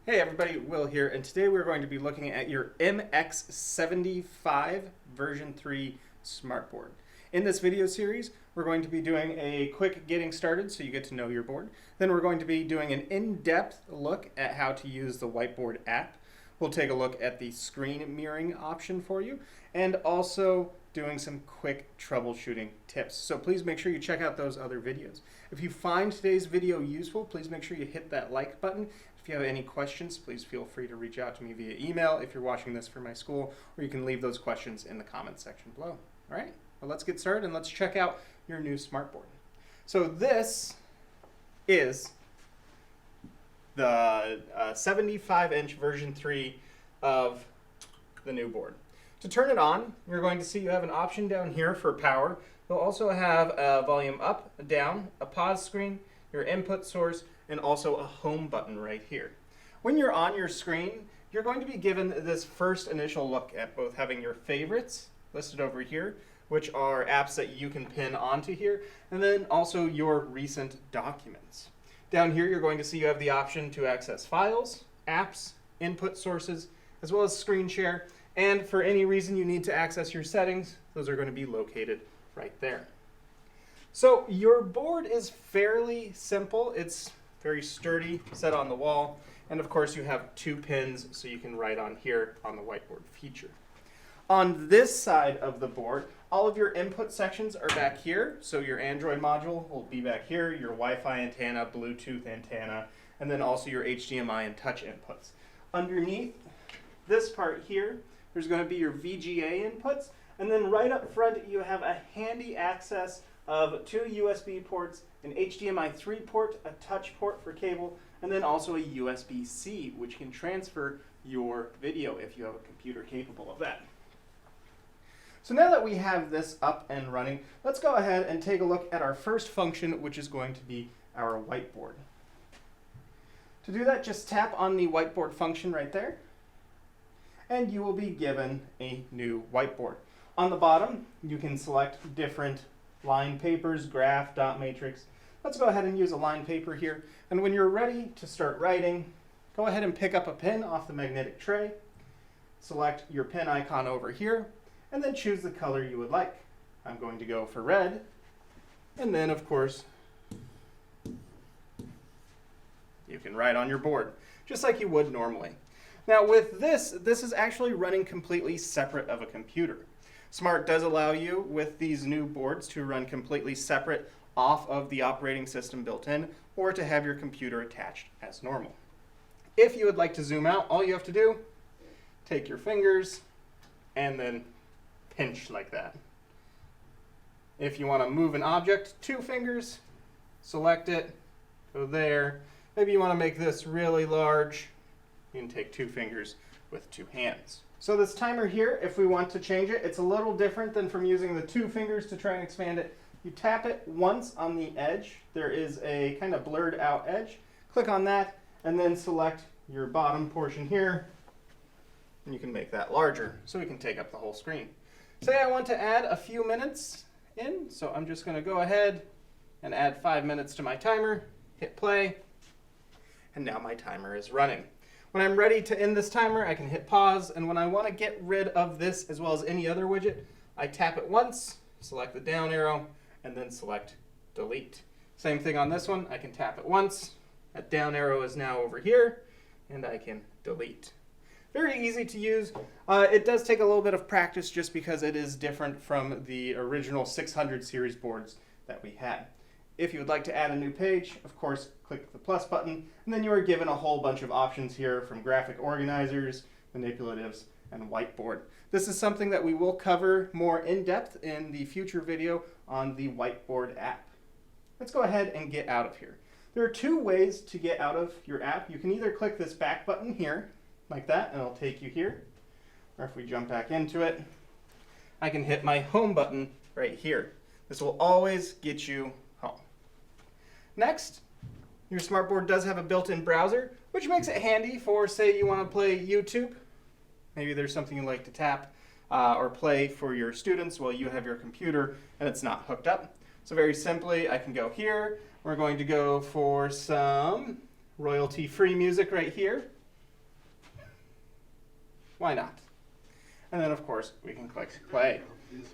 Hey everybody, Will here, and today we're going to be looking at your MX75 version 3 Smartboard. In this video series, we're going to be doing a quick getting started so you get to know your board. Then we're going to be doing an in-depth look at how to use the whiteboard app. We'll take a look at the screen mirroring option for you, and also doing some quick troubleshooting tips. So please make sure you check out those other videos. If you find today's video useful, please make sure you hit that like button. If you have any questions, please feel free to reach out to me via email if you're watching this from my school, or you can leave those questions in the comments section below. All right, well, let's get started and let's check out your new Smartboard. So this is the 75-inch version 3 of the new board. To turn it on, you're going to see you have an option down here for power. You'll also have a volume up, down, a pause screen, your input source, and also a home button right here. When you're on your screen, you're going to be given this first initial look at both having your favorites listed over here, which are apps that you can pin onto here, and then also your recent documents. Down here, you're going to see you have the option to access files, apps, input sources, as well as screen share, and for any reason you need to access your settings, those are going to be located right there. So your board is fairly simple. It's very sturdy, set on the wall, and of course you have 2 pins so you can write on here on the whiteboard feature. On this side of the board, all of your input sections are back here. So your Android module will be back here, your Wi-Fi antenna, Bluetooth antenna, and then also your HDMI and touch inputs. Underneath this part here, there's going to be your VGA inputs, and then right up front you have a handy access of 2 USB ports, an HDMI 3 port, a touch port for cable, and then also a USB-C, which can transfer your video if you have a computer capable of that. So now that we have this up and running, let's go ahead and take a look at our first function, which is going to be our whiteboard. To do that, just tap on the whiteboard function right there, and you will be given a new whiteboard. On the bottom, you can select different line papers, graph, dot matrix. Let's go ahead and use a line paper here. And when you're ready to start writing, go ahead and pick up a pen off the magnetic tray, select your pen icon over here, and then choose the color you would like. I'm going to go for red, and then of course, you can write on your board, just like you would normally. Now with this is actually running completely separate of a computer. Smart does allow you with these new boards to run completely separate off of the operating system built in, or to have your computer attached as normal. If you would like to zoom out, all you have to do, take your fingers and then pinch like that. If you want to move an object, 2 fingers, select it, go there. Maybe you want to make this really large, you can take 2 fingers with 2 hands. So this timer here, if we want to change it, it's a little different than from using the 2 fingers to try and expand it. You tap it once on the edge. There is a kind of blurred out edge. Click on that and then select your bottom portion here, and you can make that larger so we can take up the whole screen. Say I want to add a few minutes in, so I'm just going to go ahead and add 5 minutes to my timer, hit play, and now my timer is running. When I'm ready to end this timer, I can hit pause, and when I want to get rid of this as well as any other widget, I tap it once, select the down arrow, and then select delete. Same thing on this one, I can tap it once, that down arrow is now over here, and I can delete. Very easy to use. It does take a little bit of practice just because it is different from the original 600 series boards that we had. If you would like to add a new page, of course, click the plus button, and then you are given a whole bunch of options here from graphic organizers, manipulatives, and whiteboard. This is something that we will cover more in depth in the future video on the whiteboard app. Let's go ahead and get out of here. There are 2 ways to get out of your app. You can either click this back button here, like that, and it'll take you here. Or if we jump back into it, I can hit my home button right here. This will always get you home. Next, your Smartboard does have a built-in browser, which makes it handy for, say, you want to play YouTube. Maybe there's something you like to tap or play for your students while you have your computer and it's not hooked up. So very simply, I can go here. We're going to go for some royalty-free music right here. Why not? And then, of course, we can click play.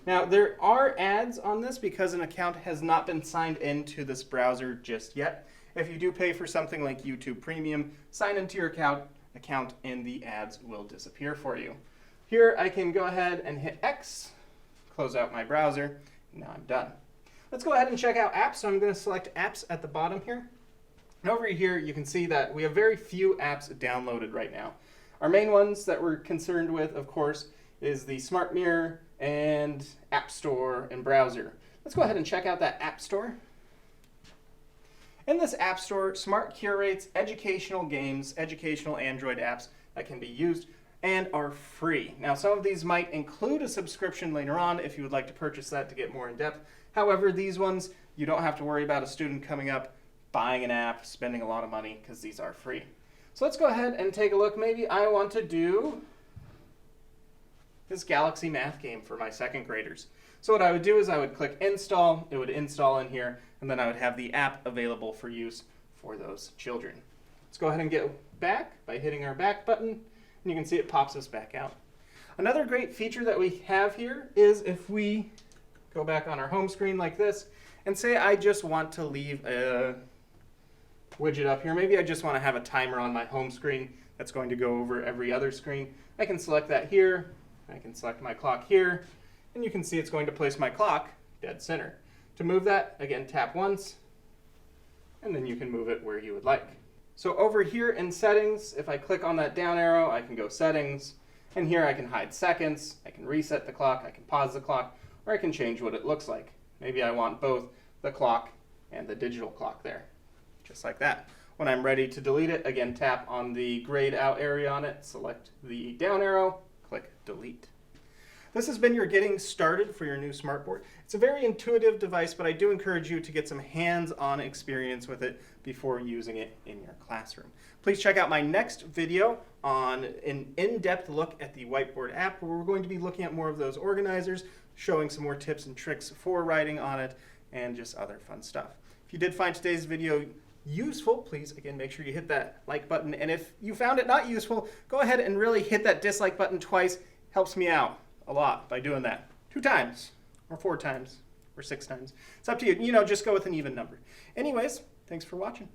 Now, there are ads on this because an account has not been signed into this browser just yet. If you do pay for something like YouTube Premium, sign into your account and the ads will disappear for you. Here, I can go ahead and hit X, close out my browser, and now I'm done. Let's go ahead and check out apps. So I'm going to select apps at the bottom here. And over here, you can see that we have very few apps downloaded right now. Our main ones that we're concerned with, of course, is the Smart Mirror and App Store and browser. Let's go ahead and check out that App Store. In this App Store, Smart curates educational games, educational Android apps that can be used and are free. Now, some of these might include a subscription later on if you would like to purchase that to get more in depth. However, these ones, you don't have to worry about a student coming up, buying an app, spending a lot of money, because these are free. So let's go ahead and take a look. Maybe I want to do this Galaxy Math game for my second graders. So what I would do is I would click install, it would install in here, and then I would have the app available for use for those children. Let's go ahead and get back by hitting our back button, and you can see it pops us back out. Another great feature that we have here is if we go back on our home screen like this, and say I just want to leave a widget up here. Maybe I just want to have a timer on my home screen that's going to go over every other screen. I can select that here. I can select my clock here, and you can see it's going to place my clock dead center. To move that, again, tap once, and then you can move it where you would like. So over here in settings, if I click on that down arrow, I can go settings, and here I can hide seconds, I can reset the clock, I can pause the clock, or I can change what it looks like. Maybe I want both the clock and the digital clock there, just like that. When I'm ready to delete it, again, tap on the grayed out area on it, select the down arrow, click delete. This has been your getting started for your new Smartboard. It's a very intuitive device, but I do encourage you to get some hands-on experience with it before using it in your classroom. Please check out my next video on an in-depth look at the Whiteboard app, where we're going to be looking at more of those organizers, showing some more tips and tricks for writing on it, and just other fun stuff. If you did find today's video useful, please, again, make sure you hit that like button. And if you found it not useful, go ahead and really hit that dislike button twice. Helps me out a lot by doing that 2 times or 4 times or 6 times. It's up to you. You know, just go with an even number. Anyways, thanks for watching.